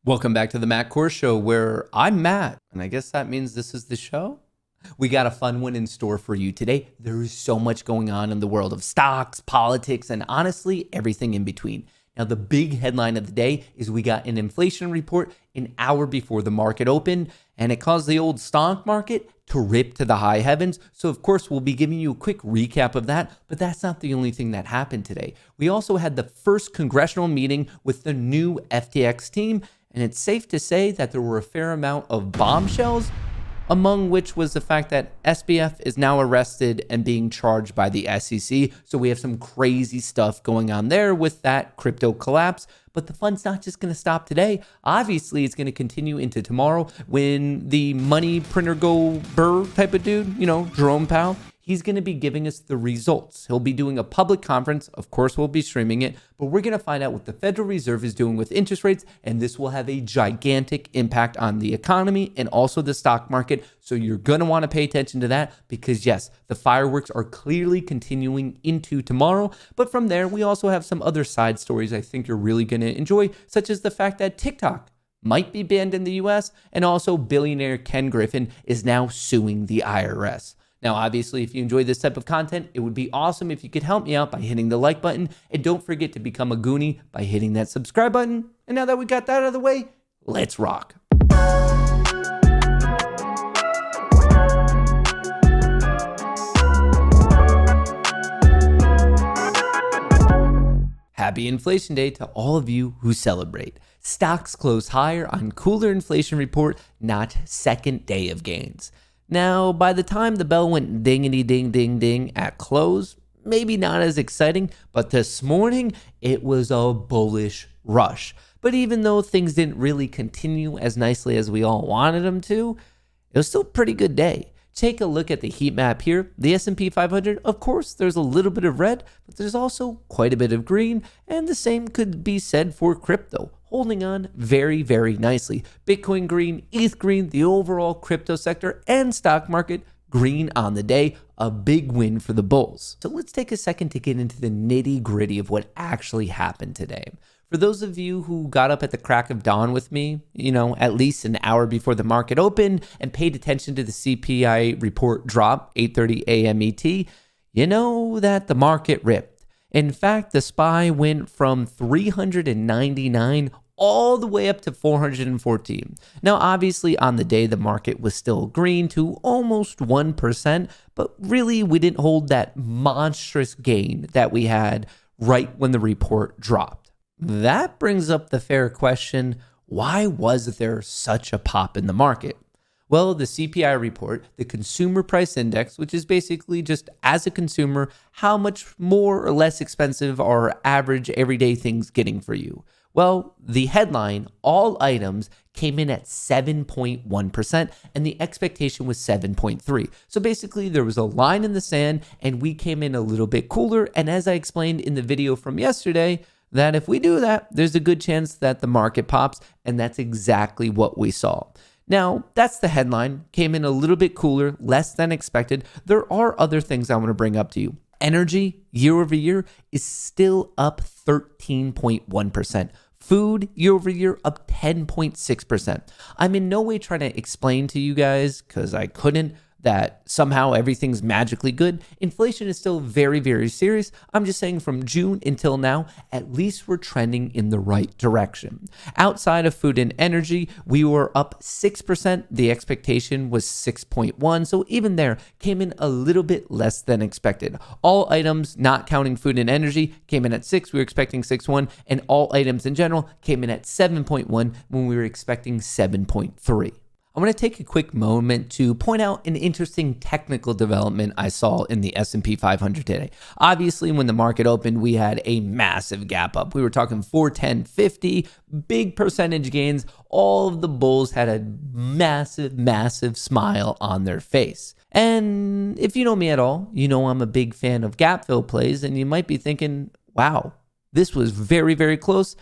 Welcome back to the Matt Kohrs Show, where I'm Matt, and I guess that means this is the show. We got a fun one in store for you today. There is so much going on in the world of stocks, politics, and honestly, everything in between. Now, the big headline of the day is we got an inflation report an hour before the market opened, and it caused the old stock market to rip to the high heavens. So, of course, we'll be giving you a quick recap of that, but that's not the only thing that happened today. We also had the first congressional meeting with the new FTX team, and it's safe to say that there were a fair amount of bombshells, among which was the fact that SBF is now arrested and being charged by the SEC. So we have some crazy stuff going on there with that crypto collapse. But the fun's not just going to stop today. Obviously, it's going to continue into tomorrow when the money printer go burr type of dude, Jerome Powell, he's going to be giving us the results. He'll be doing a public conference. Of course, we'll be streaming it, but we're going to find out what the Federal Reserve is doing with interest rates, and this will have a gigantic impact on the economy and also the stock market. So you're going to want to pay attention to that because, yes, the fireworks are clearly continuing into tomorrow. But from there, we also have some other side stories I think you're really going to enjoy, such as the fact that TikTok might be banned in the US, and also billionaire Ken Griffin is now suing the IRS. Now, obviously, if you enjoy this type of content, it would be awesome if you could help me out by hitting the like button. And don't forget to become a Goonie by hitting that subscribe button. And now that we got that out of the way, let's rock. Happy Inflation Day to all of you who celebrate. Stocks close higher on cooler inflation report, not second day of gains. Now, by the time the bell went dingity ding ding ding at close, maybe not as exciting, but this morning it was a bullish rush. But even though things didn't really continue as nicely as we all wanted them to, it was still a pretty good day. Take a look at the heat map here. The S&P 500, of course, there's a little bit of red, but there's also quite a bit of green, and the same could be said for crypto, holding on very, very nicely. Bitcoin green, ETH green, the overall crypto sector and stock market green on the day, a big win for the bulls. So let's take a second to get into the nitty gritty of what actually happened today. For those of you who got up at the crack of dawn with me, at least an hour before the market opened and paid attention to the CPI report drop, 8:30 a.m. ET, you know that the market ripped. In fact, the SPY went from 399 all the way up to 414. Now, obviously, on the day, the market was still green to almost 1%, but really, we didn't hold that monstrous gain that we had right when the report dropped. That brings up the fair question, why was there such a pop in the market? Well, the CPI report, the Consumer Price Index, which is basically just as a consumer, how much more or less expensive are average everyday things getting for you? Well, the headline, all items, came in at 7.1%, and the expectation was 7.3. So basically, there was a line in the sand, and we came in a little bit cooler. And as I explained in the video from yesterday, that if we do that, there's a good chance that the market pops, and that's exactly what we saw. Now, that's the headline. Came in a little bit cooler, less than expected. There are other things I want to bring up to you. Energy, year over year, is still up 13.1%. Food, year over year, up 10.6%. I'm in no way trying to explain to you guys, because I couldn't, that somehow everything's magically good. Inflation is still very, very serious. I'm just saying from June until now, at least we're trending in the right direction. Outside of food and energy, we were up 6%. The expectation was 6.1. So even there came in a little bit less than expected. All items, not counting food and energy, came in at 6. We were expecting 6.1. And all items in general came in at 7.1 when we were expecting 7.3. I want to take a quick moment to point out an interesting technical development I saw in the S&P 500 today. Obviously, when the market opened, we had a massive gap up. We were talking 410.50, big percentage gains. All of the bulls had a massive, massive smile on their face. And if you know me at all, you know I'm a big fan of gap fill plays, and you might be thinking, wow, this was very, very close.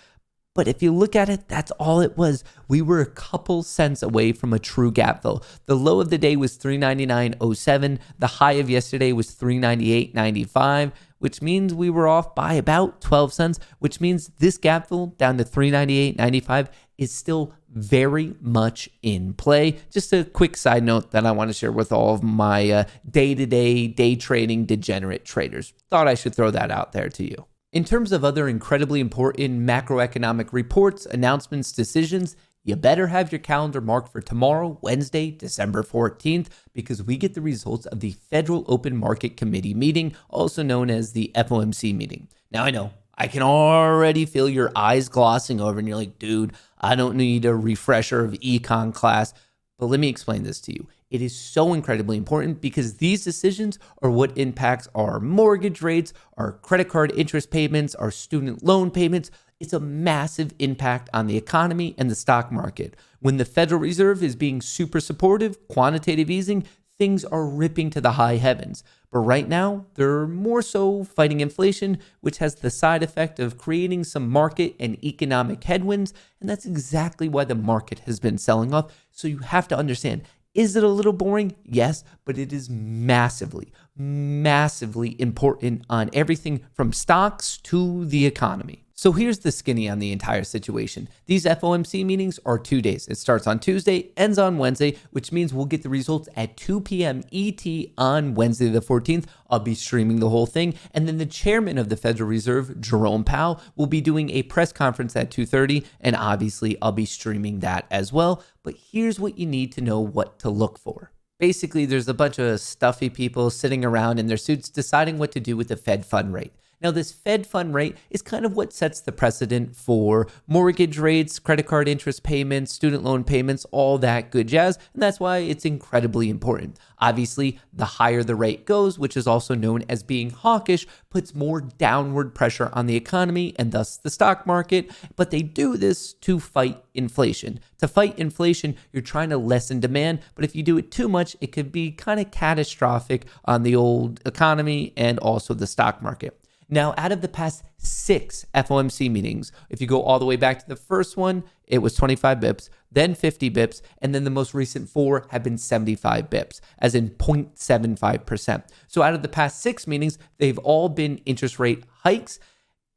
But if you look at it, that's all it was. We were a couple cents away from a true gap fill. The low of the day was 399.07. The high of yesterday was 398.95, which means we were off by about 12 cents, which means this gap fill down to 398.95 is still very much in play. Just a quick side note that I want to share with all of my day-to-day, day trading degenerate traders. Thought I should throw that out there to you. In terms of other incredibly important macroeconomic reports, announcements, decisions, you better have your calendar marked for tomorrow, Wednesday, December 14th, because we get the results of the Federal Open Market Committee meeting, also known as the FOMC meeting. Now, I know I can already feel your eyes glossing over and you're like, dude, I don't need a refresher of econ class. But let me explain this to you. It is so incredibly important because these decisions are what impacts our mortgage rates, our credit card interest payments, our student loan payments. It's a massive impact on the economy and the stock market. When the Federal Reserve is being super supportive, quantitative easing, things are ripping to the high heavens. But right now, they're more so fighting inflation, which has the side effect of creating some market and economic headwinds. And that's exactly why the market has been selling off. So you have to understand, is it a little boring? Yes, but it is massively, massively important on everything from stocks to the economy. So here's the skinny on the entire situation. These FOMC meetings are 2 days. It starts on Tuesday, ends on Wednesday, which means we'll get the results at 2 p.m. ET on Wednesday the 14th. I'll be streaming the whole thing. And then the chairman of the Federal Reserve, Jerome Powell, will be doing a press conference at 2:30. And obviously, I'll be streaming that as well. But here's what you need to know what to look for. Basically, there's a bunch of stuffy people sitting around in their suits deciding what to do with the Fed fund rate. Now, this Fed fund rate is kind of what sets the precedent for mortgage rates, credit card interest payments, student loan payments, all that good jazz. And that's why it's incredibly important. Obviously, the higher the rate goes, which is also known as being hawkish, puts more downward pressure on the economy and thus the stock market. But they do this to fight inflation. To fight inflation, you're trying to lessen demand. But if you do it too much, it could be kind of catastrophic on the old economy and also the stock market. Now, out of the past 6 FOMC meetings, if you go all the way back to the first one, it was 25 bips, then 50 bips, and then the most recent 4 have been 75 bips, as in 0.75%. So out of the past 6 meetings, they've all been interest rate hikes,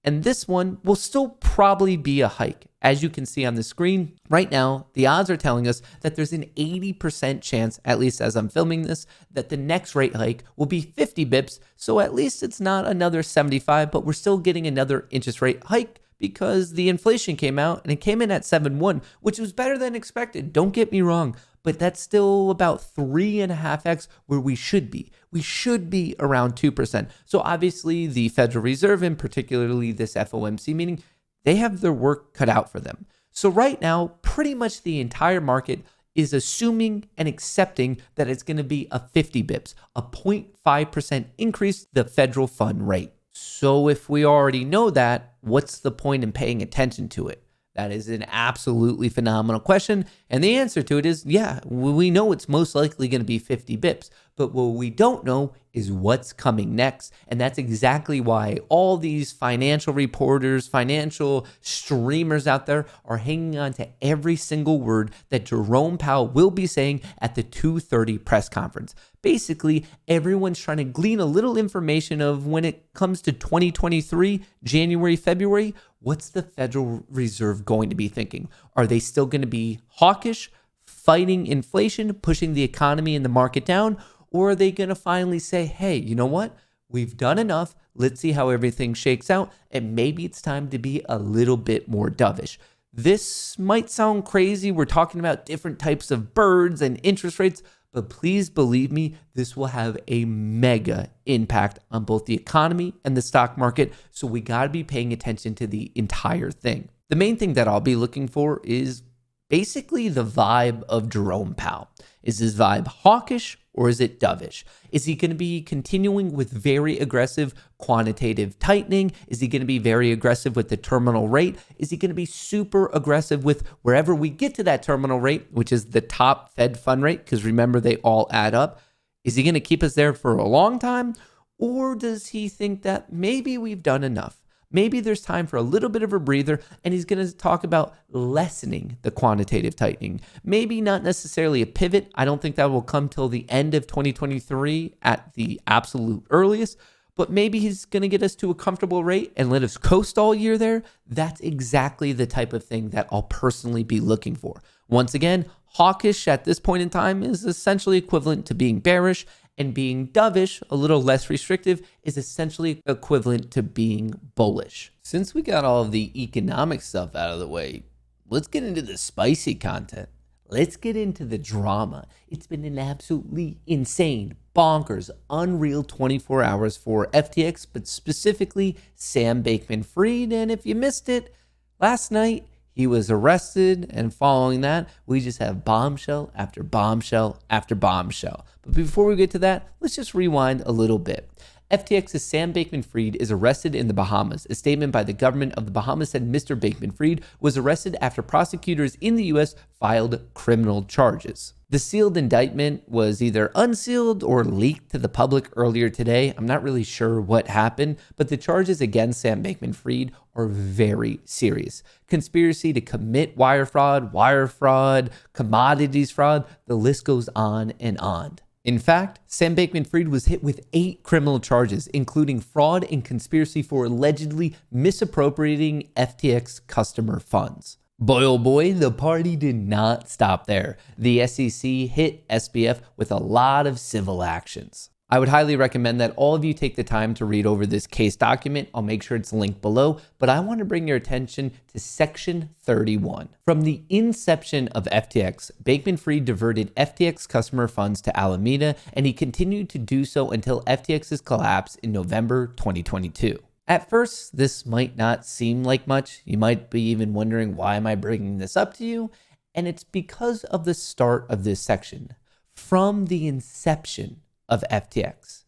and this one will still probably be a hike. As you can see on the screen, right now, the odds are telling us that there's an 80% chance, at least as I'm filming this, that the next rate hike will be 50 bips. So at least it's not another 75, but we're still getting another interest rate hike because the inflation came out and it came in at 7.1, which was better than expected. Don't get me wrong, but that's still about 3.5x where we should be. We should be around 2%. So obviously the Federal Reserve, and particularly this FOMC meeting, they have their work cut out for them. So right now, pretty much the entire market is assuming and accepting that it's going to be a 50 bips, a 0.5% increase the federal fund rate. So if we already know that, what's the point in paying attention to it? That is an absolutely phenomenal question. And the answer to it is, yeah, we know it's most likely going to be 50 bips. But what we don't know is what's coming next. And that's exactly why all these financial reporters, financial streamers out there are hanging on to every single word that Jerome Powell will be saying at the 2:30 press conference. Basically, everyone's trying to glean a little information of when it comes to 2023, January, February, what's the Federal Reserve going to be thinking? Are they still going to be hawkish, fighting inflation, pushing the economy and the market down? Or are they going to finally say, hey, you know what? We've done enough. Let's see how everything shakes out. And maybe it's time to be a little bit more dovish. This might sound crazy. We're talking about different types of birds and interest rates. But please believe me, this will have a mega impact on both the economy and the stock market. So we got to be paying attention to the entire thing. The main thing that I'll be looking for is basically the vibe of Jerome Powell. Is his vibe hawkish or is it dovish? Is he going to be continuing with very aggressive quantitative tightening? Is he going to be very aggressive with the terminal rate? Is he going to be super aggressive with wherever we get to that terminal rate, which is the top Fed fund rate? Because remember, they all add up. Is he going to keep us there for a long time? Or does he think that maybe we've done enough? Maybe there's time for a little bit of a breather, and he's going to talk about lessening the quantitative tightening. Maybe not necessarily a pivot. I don't think that will come till the end of 2023 at the absolute earliest, but maybe he's going to get us to a comfortable rate and let us coast all year there. That's exactly the type of thing that I'll personally be looking for. Once again, hawkish at this point in time is essentially equivalent to being bearish, and being dovish, a little less restrictive, is essentially equivalent to being bullish. Since we got all of the economic stuff out of the way, let's get into the spicy content. Let's get into the drama. It's been an absolutely insane, bonkers, unreal 24 hours for FTX, but specifically Sam Bankman-Fried. And if you missed it, last night he was arrested, and following that, we just have bombshell after bombshell after bombshell. But before we get to that, let's just rewind a little bit. FTX's Sam Bankman-Fried is arrested in the Bahamas. A statement by the government of the Bahamas said Mr. Bankman-Fried was arrested after prosecutors in the U.S. filed criminal charges. The sealed indictment was either unsealed or leaked to the public earlier today. I'm not really sure what happened, but the charges against Sam Bankman-Fried are very serious. Conspiracy to commit wire fraud, commodities fraud, the list goes on and on. In fact, Sam Bankman-Fried was hit with 8 criminal charges, including fraud and conspiracy for allegedly misappropriating FTX customer funds. Boy, oh boy, the party did not stop there. The SEC hit SBF with a lot of civil actions. I would highly recommend that all of you take the time to read over this case document. I'll make sure it's linked below, but I want to bring your attention to Section 31. From the inception of FTX, Bankman-Fried diverted FTX customer funds to Alameda, and he continued to do so until FTX's collapse in November 2022. At first, this might not seem like much. You might be even wondering, why am I bringing this up to you? And it's because of the start of this section. From the inception of FTX,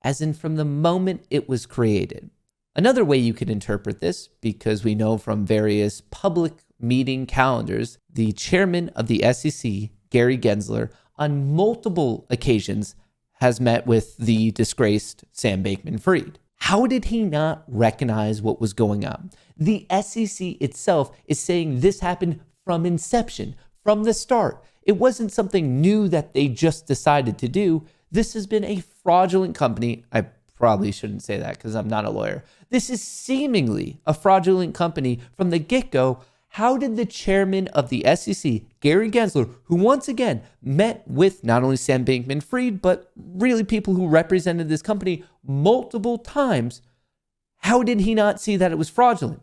as in from the moment it was created. Another way you could interpret this, because we know from various public meeting calendars, the chairman of the SEC, Gary Gensler, on multiple occasions has met with the disgraced Sam Bankman-Fried. How did he not recognize what was going on? The SEC itself is saying this happened from inception, from the start. It wasn't something new that they just decided to do. This has been a fraudulent company. I probably shouldn't say that because I'm not a lawyer. This is seemingly a fraudulent company from the get-go. How did the chairman of the SEC, Gary Gensler, who once again met with not only Sam Bankman-Fried, but really people who represented this company multiple times, how did he not see that it was fraudulent?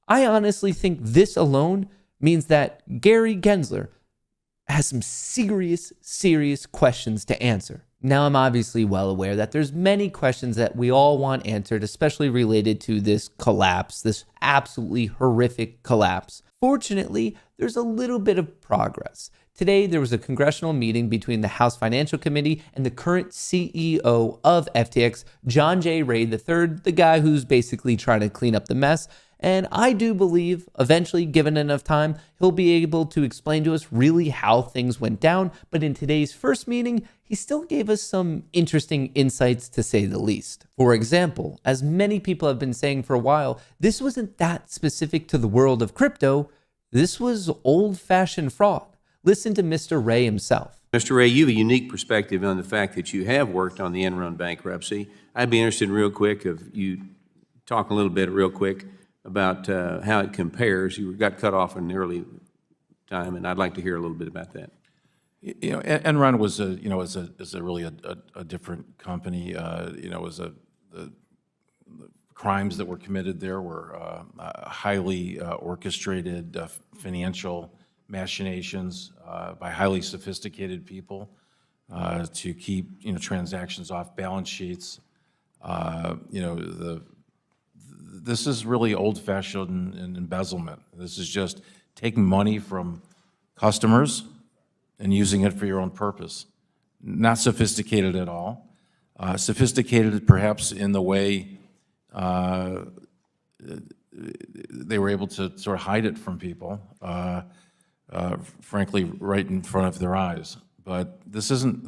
I honestly think this alone means that Gary Gensler has some serious questions to answer. Now, I'm obviously well aware that there's many questions that we all want answered, especially related to this collapse, this absolutely horrific collapse. Fortunately, there's a little bit of progress. Today, there was a congressional meeting between the House Financial Committee and the current CEO of FTX, John J. Ray III, the guy who's basically trying to clean up the mess. And I do believe eventually, given enough time, he'll be able to explain to us really how things went down. But in today's first meeting, he still gave us some interesting insights, to say the least. For example, as many people have been saying for a while, this wasn't that specific to the world of crypto. This was old-fashioned fraud. Listen to Mr. Ray himself. Mr. Ray, you have a unique perspective on the fact that you have worked on the Enron bankruptcy. I'd be interested real quick if you talk a little bit real quick about how it compares. You got cut off in the early time, and I'd like to hear a little bit about that. You know, Enron was a really a different company. The crimes that were committed there were highly orchestrated financial machinations by highly sophisticated people to keep transactions off balance sheets. This is really old-fashioned embezzlement. This is just taking money from customers and using it for your own purpose. Not sophisticated at all. Sophisticated perhaps in the way they were able to sort of hide it from people, frankly, right in front of their eyes. But this isn't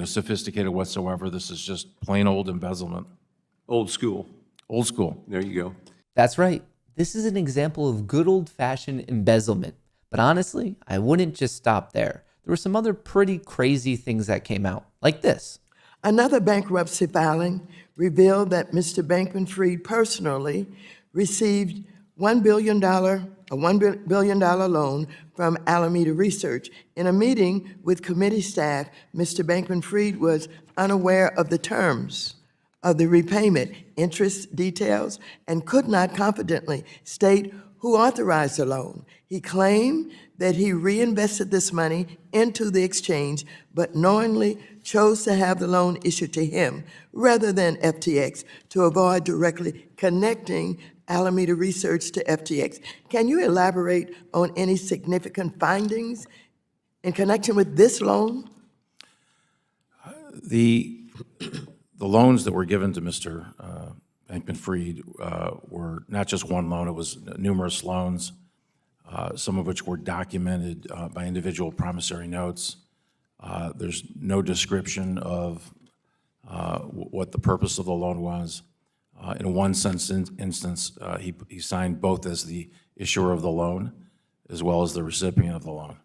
sophisticated whatsoever. This is just plain old embezzlement. Old school. Old school. There you go. That's right. This is an example of good old-fashioned embezzlement. But honestly, I wouldn't just stop there. There were some other pretty crazy things that came out, like this. Another bankruptcy filing revealed that Mr. Bankman-Fried personally received a $1 billion loan from Alameda Research. In a meeting with committee staff, Mr. Bankman-Fried was unaware of the terms of the repayment, interest details, and could not confidently state who authorized the loan. He claimed that he reinvested this money into the exchange, but knowingly chose to have the loan issued to him rather than FTX to avoid directly connecting Alameda Research to FTX. Can you elaborate on any significant findings in connection with this loan? The loans that were given to Mr. Bankman-Fried were not just one loan, it was numerous loans, some of which were documented by individual promissory notes. There's no description of what the purpose of the loan was. In one instance, he signed both as the issuer of the loan as well as the recipient of the loan.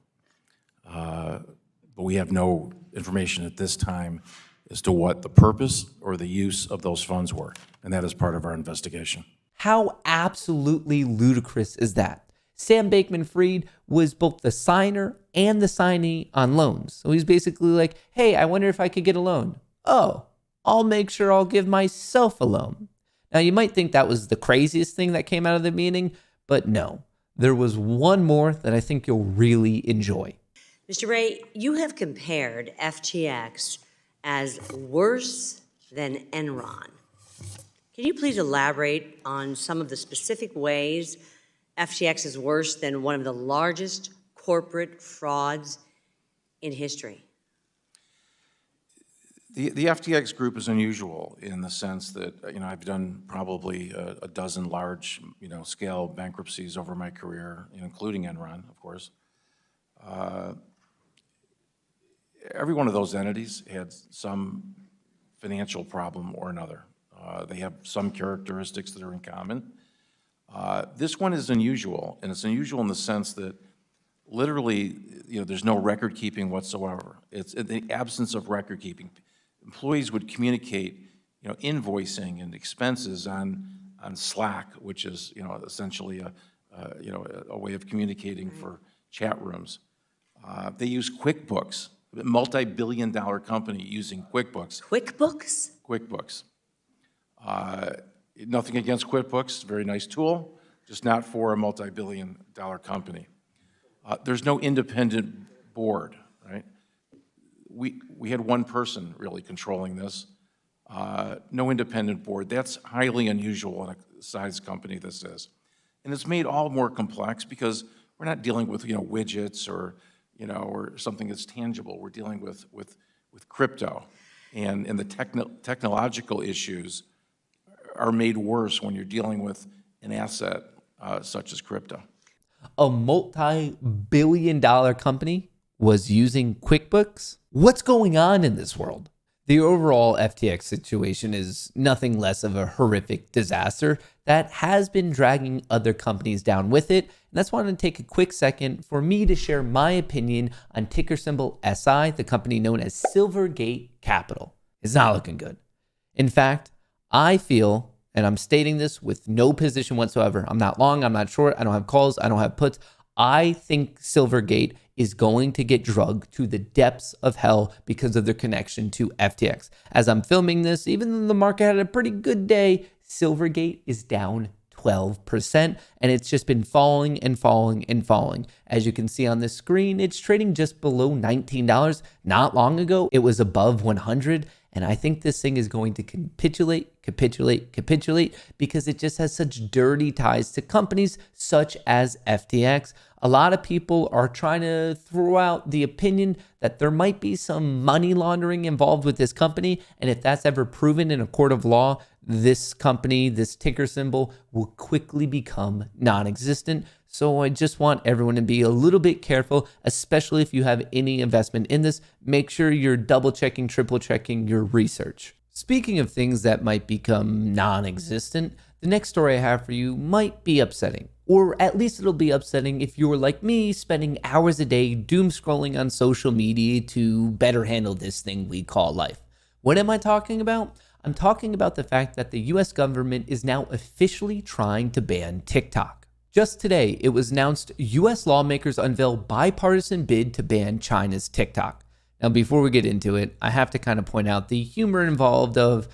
But we have no information at this time as to what the purpose or the use of those funds were, and that is part of our investigation. How absolutely ludicrous is that? Sam Bankman-Fried was both the signer and the signee on loans. So he's basically like, hey, I wonder if I could get a loan. Oh, I'll make sure I'll give myself a loan. Now, you might think that was the craziest thing that came out of the meeting, but no. There was one more that I think you'll really enjoy. Mr. Ray, you have compared FTX as worse than Enron. Can you please elaborate on some of the specific ways FTX is worse than one of the largest corporate frauds in history? The FTX group is unusual in the sense that, I've done probably a dozen large, scale bankruptcies over my career, including Enron, of course. Every one of those entities had some financial problem or another. They have some characteristics that are in common. This one is unusual, and it's unusual in the sense that literally, there's no record keeping whatsoever. It's in the absence of record keeping. Employees would communicate, invoicing and expenses on Slack, which is, essentially a way of communicating for chat rooms. They use Quickbooks, a multi-billion-dollar company using Quickbooks. QuickBooks? Quickbooks. Nothing against Quickbooks, very nice tool, just not for a multi-billion-dollar company. There's no independent board, right? We had one person really controlling this, no independent board. That's highly unusual in a size company this is. And it's made all more complex because we're not dealing with, widgets or something that's tangible. We're dealing with crypto. And the technological issues are made worse when you're dealing with an asset such as crypto. A multi-billion-dollar company was using QuickBooks? What's going on in this world? The overall FTX situation is nothing less of a horrific disaster that has been dragging other companies down with it. And that's why I want to take a quick second for me to share my opinion on ticker symbol SI, the company known as Silvergate Capital. It's not looking good. In fact, I feel, and I'm stating this with no position whatsoever, I'm not long, I'm not short, I don't have calls, I don't have puts. I think Silvergate is going to get drugged to the depths of hell because of their connection to FTX. As I'm filming this, even though the market had a pretty good day, Silvergate is down 12%, and it's just been falling and falling and falling. As you can see on this screen, it's trading just below $19. Not long ago, it was above 100, and I think this thing is going to capitulate because it just has such dirty ties to companies such as FTX. A lot of people are trying to throw out the opinion that there might be some money laundering involved with this company. And if that's ever proven in a court of law, this company, this ticker symbol will quickly become non-existent. So I just want everyone to be a little bit careful, especially if you have any investment in this. Make sure you're double checking, triple checking your research. Speaking of things that might become non-existent, the next story I have for you might be upsetting. Or at least it'll be upsetting if you were like me, spending hours a day doom scrolling on social media to better handle this thing we call life. What am I talking about? I'm talking about the fact that the US government is now officially trying to ban TikTok. Just today, it was announced US lawmakers unveil bipartisan bid to ban China's TikTok. Now, before we get into it, I have to kind of point out the humor involved of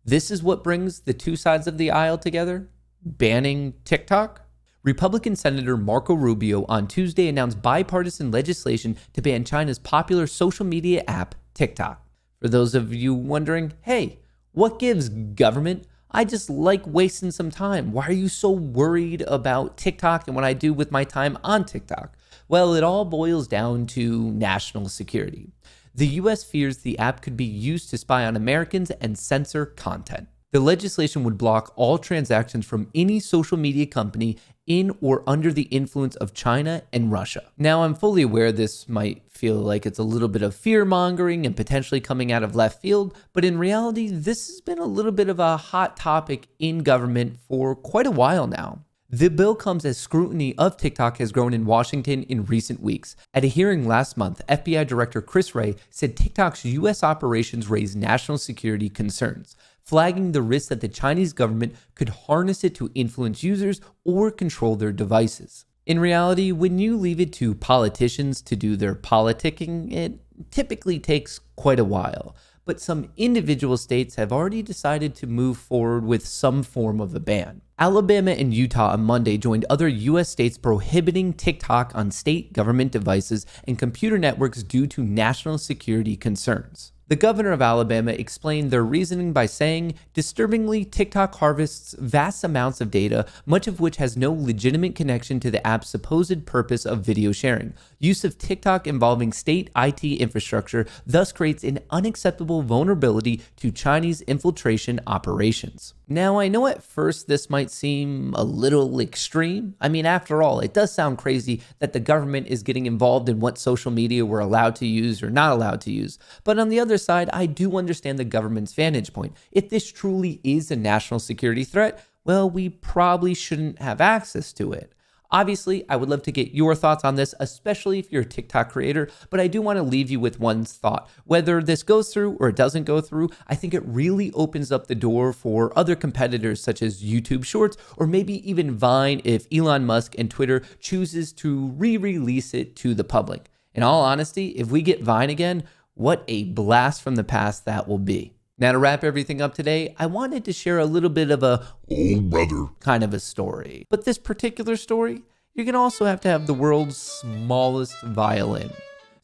this is what brings the two sides of the aisle together, banning TikTok. Republican Senator Marco Rubio on Tuesday announced bipartisan legislation to ban China's popular social media app, TikTok. For those of you wondering, hey, what gives, government? I just like wasting some time. Why are you so worried about TikTok and what I do with my time on TikTok? Well, it all boils down to national security. The US fears the app could be used to spy on Americans and censor content. The legislation would block all transactions from any social media company in or under the influence of China and Russia. Now, I'm fully aware this might feel like it's a little bit of fear-mongering and potentially coming out of left field, but in reality, this has been a little bit of a hot topic in government for quite a while now. The bill comes as scrutiny of TikTok has grown in Washington in recent weeks. At a hearing last month, FBI Director Chris Wray said TikTok's US operations raise national security concerns, flagging the risk that the Chinese government could harness it to influence users or control their devices. In reality, when you leave it to politicians to do their politicking, it typically takes quite a while. But some individual states have already decided to move forward with some form of a ban. Alabama and Utah on Monday joined other U.S. states prohibiting TikTok on state government devices and computer networks due to national security concerns. The governor of Alabama explained their reasoning by saying, disturbingly, TikTok harvests vast amounts of data, much of which has no legitimate connection to the app's supposed purpose of video sharing. Use of TikTok involving state IT infrastructure thus creates an unacceptable vulnerability to Chinese infiltration operations. Now, I know at first this might seem a little extreme. I mean, after all, it does sound crazy that the government is getting involved in what social media we're allowed to use or not allowed to use. But on the other side, I do understand the government's vantage point. If this truly is a national security threat, well, we probably shouldn't have access to it. Obviously, I would love to get your thoughts on this, especially if you're a TikTok creator, but I do want to leave you with one thought. Whether this goes through or it doesn't go through, I think it really opens up the door for other competitors such as YouTube Shorts or maybe even Vine if Elon Musk and Twitter chooses to re-release it to the public. In all honesty, if we get Vine again, what a blast from the past that will be. Now, to wrap everything up today, I wanted to share a little bit of a old brother kind of a story. But this particular story, you're going to also have to have the world's smallest violin.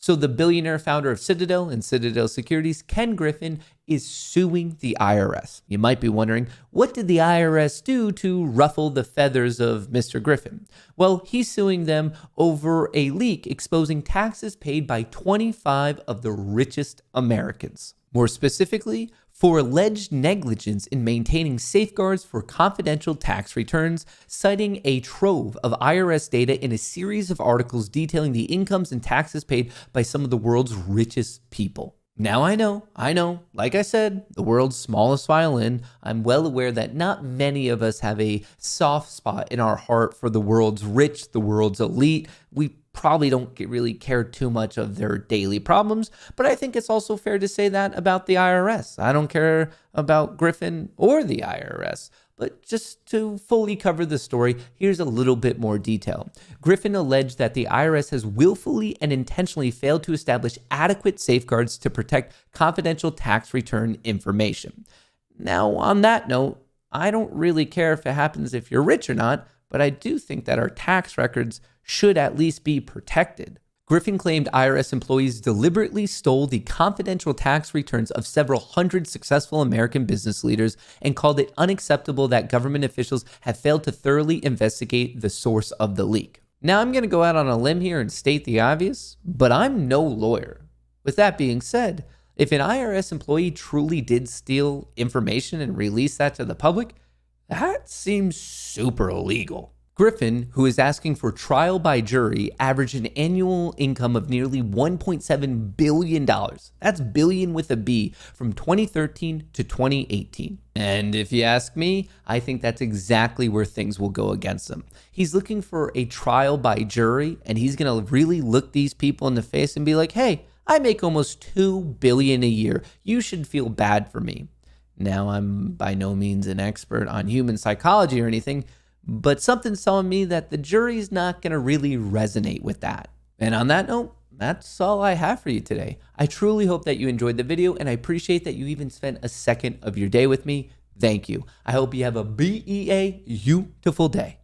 So the billionaire founder of Citadel and Citadel Securities, Ken Griffin, is suing the IRS. You might be wondering, what did the IRS do to ruffle the feathers of Mr. Griffin? Well, he's suing them over a leak exposing taxes paid by 25 of the richest Americans. More specifically, for alleged negligence in maintaining safeguards for confidential tax returns, citing a trove of IRS data in a series of articles detailing the incomes and taxes paid by some of the world's richest people. Now I know, like I said, the world's smallest violin. I'm well aware that not many of us have a soft spot in our heart for the world's rich, the world's elite. We probably don't really care too much of their daily problems, but I think it's also fair to say that about the IRS. I don't care about Griffin or the IRS. But just to fully cover the story, here's a little bit more detail. Griffin alleged that the IRS has willfully and intentionally failed to establish adequate safeguards to protect confidential tax return information. Now, on that note, I don't really care if it happens if you're rich or not, but I do think that our tax records should at least be protected. Griffin claimed IRS employees deliberately stole the confidential tax returns of several hundred successful American business leaders and called it unacceptable that government officials have failed to thoroughly investigate the source of the leak. Now, I'm going to go out on a limb here and state the obvious, but I'm no lawyer. With that being said, if an IRS employee truly did steal information and release that to the public, that seems super illegal. Griffin, who is asking for trial by jury, averaged an annual income of nearly $1.7 billion. That's billion with a B, from 2013 to 2018. And if you ask me, I think that's exactly where things will go against him. He's looking for a trial by jury, and he's going to really look these people in the face and be like, hey, I make almost $2 billion a year. You should feel bad for me. Now, I'm by no means an expert on human psychology or anything, but something's telling me that the jury's not going to really resonate with that. And on that note, that's all I have for you today. I truly hope that you enjoyed the video, and I appreciate that you even spent a second of your day with me. Thank you. I hope you have a beautiful day.